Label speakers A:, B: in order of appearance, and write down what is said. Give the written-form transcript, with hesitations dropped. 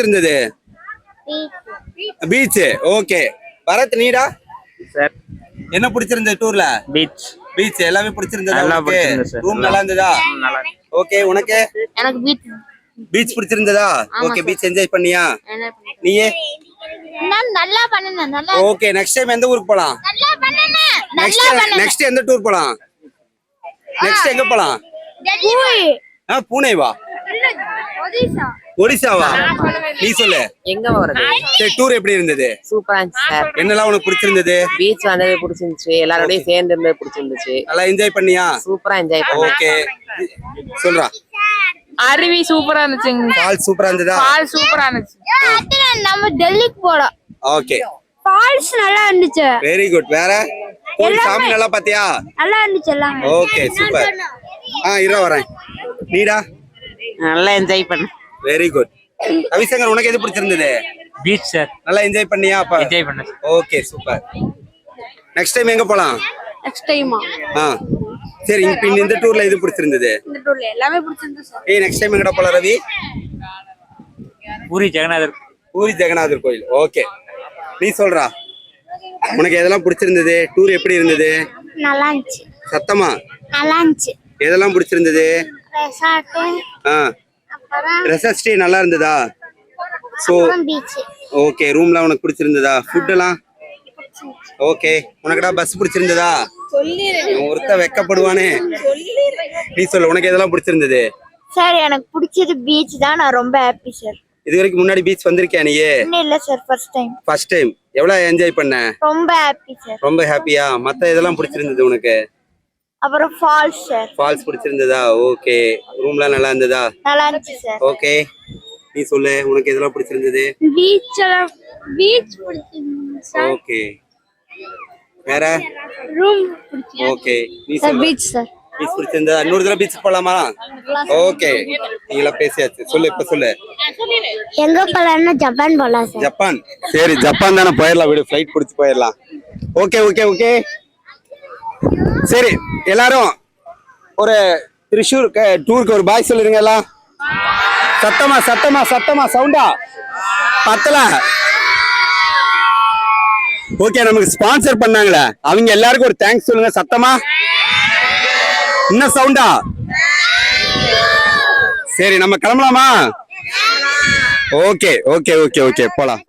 A: இருந்தது beach. Okay Bharat நீடா
B: sir
A: என்ன பிடிச்சிருந்தது டூர்ல?
B: பீச்
A: பீச் எல்லாமே பிடிச்சிருந்ததா?
B: நல்லா
A: உங்களுக்கு
B: பிடிச்சிருந்தது சார்.
A: ரூம் நல்லா இருந்ததா?
B: நல்லா
A: ஓகே உனக்கு
C: எனக்கு பீச்
A: பீச் பிடிச்சிருந்ததா? ஓகே பீச் என்ஜாய் பண்ணியா நீயே?
C: நான் நல்லா பண்ணேன் நல்லா
A: ஓகே நெக்ஸ்ட் டைம் எந்த ஊருக்கு போலாம்?
C: நல்லா பண்ணேன்
A: நெக்ஸ்ட் எந்த டூர் போலாம்? நெக்ஸ்ட் எங்க போலாம்? பூனே வா
C: ஒடிசா
A: ஒடிசாவா? நீ சொல்லு
D: எங்க போறது?
A: சரி டூர் எப்படி இருந்தது?
D: சூப்பரா இருந்துச்சு சார்.
A: என்னெல்லாம் உனக்கு பிடிச்சிருந்தது?
D: பீச் வந்தது பிடிச்சிருந்துச்சு, எல்லாரோடயும் சேர்ந்து இருந்தது பிடிச்சிருந்துச்சு.
A: நல்லா என்ஜாய் பண்ணியா?
D: சூப்பரா என்ஜாய் பண்ணேன்.
A: ஓகே சொல்றா.
E: அருவி சூப்பரா இருந்துச்சுங்க.
A: ஃபால் சூப்பரா இருந்ததா?
E: ஃபால் சூப்பரா இருந்துச்சு.
C: நம்ம டெல்லிக்கு போறோம்.
A: ஓகே
C: ஃபால்ஸ் நல்லா இருந்துச்சு.
A: Very good. வேற கோயில் சாமி நல்லா பாத்தியா?
C: நல்லா இருந்துச்சு எல்லாம்.
A: Okay super. இரு வரேன். நீடா?
D: நல்லா என்ஜாய் பண்ணேன்.
A: Very good. ரவிசங்கர் உனக்கு எது பிடிச்சிருந்தது?
B: Beach sir.
A: நல்லா என்ஜாய் பண்ணியா?
B: என்ஜாய் பண்ணேன்.
A: Okay super. நெக்ஸ்ட் டைம் எங்க போலாம்?
C: நெக்ஸ்ட் டைமா?
A: சரி இப்போ இந்த டூர்ல எது பிடிச்சிருந்தது?
C: இந்த டூர்ல எல்லாமே பிடிச்சிருந்துச்சு சார்.
A: நெக்ஸ்ட் டைம் எங்கடா போலாம் ரவி?
B: பூரி ஜெகநாதர்.
A: பூரி ஜெகநாதர் கோயில். ஓகே நீ சொல்றா. உனக்கு எதெல்லாம் பிடிச்சிருந்தது? டூர் எப்படி இருந்தது?
C: நல்லா இருந்துச்சு.
A: சத்தமா
C: நல்லா இருந்துச்சு.
A: எதெல்லாம் பிடிச்சிருந்தது?
C: ரெசார்ட் அப்புறம்
A: ரெசார்ட் ஸ்டே நல்லா இருந்ததா? So
C: beach.
A: ஓகே ரூம்லாம் உனக்கு பிடிச்சிருந்ததா? ஃபுட் எல்லாம் ஓகே. உனக்குடா பஸ் பிடிச்சிருந்ததா? ஒருத்த வெக்கப்படுவானே. நீ சொல்லு உனக்கு எதெல்லாம் பிடிச்சிருந்தது?
C: சார் எனக்கு பிடிச்சது பீச் தான். நான் ரொம்ப ஹாப்பி சார்.
A: இது வரைக்கும் முன்னாடி பீச் வந்திருக்கியா நீ?
C: இல்ல sir first time.
A: First time. எவ்வளவு என்ஜாய் பண்ண?
C: ரொம்ப ஹாப்பி சார்.
A: ரொம்ப ஹாப்பியா? மத்த இதெல்லாம் பிடிச்சிருந்தது உனக்கு?
C: அப்புறம் ஃபால்ஸ் சார்.
A: ஃபால்ஸ் பிடிச்சிருந்ததா? ஓகே ரூம்லாம் நல்லா இருந்ததா?
C: நல்லா இருந்துச்சு சார்.
A: ஓகே நீ சொல்லு உனக்கு எதெல்லாம் பிடிச்சிருந்தது?
C: பீச் பிடிச்சிருந்துச்சு சார்.
A: ஓகே வேற
C: ரூம் பிடிச்சிருந்துச்சு.
A: ஓகே நீ
C: சார்
A: சொல்லு.
C: Beach sir.
A: பீச் பிடிச்சிருந்தா? இன்னொரு தடவை பீச் போலாமா? ஓகே நீங்களா பேசியாச்சு. சொல்லு இப்ப சொல்லு.
C: எங்க போலாம்னா ஜப்பான் போலாம் சார்.
A: ஜப்பான். சரி ஜப்பான் தானே போயிடலாம். விடு ஃப்ளைட் பிடிச்சி போயிடலாம். ஓகே ஓகே ஓகே சரி எல்லாரும் ஒரு திரிஷூர் டூருக்கு ஒரு பாய் சொல்லிருங்க எல்லாம். சத்தமா சத்தமா சத்தமா சவுண்டா பத்தல. ஓகே நமக்கு ஸ்பான்சர் பண்ணாங்களே அவங்க எல்லாருக்கும் ஒரு தேங்க்ஸ் சொல்லுங்க சத்தமா. இன்னும் சவுண்டா. சரி நம்ம கிளம்பலாமா? ஓகே ஓகே ஓகே ஓகே போலாம்.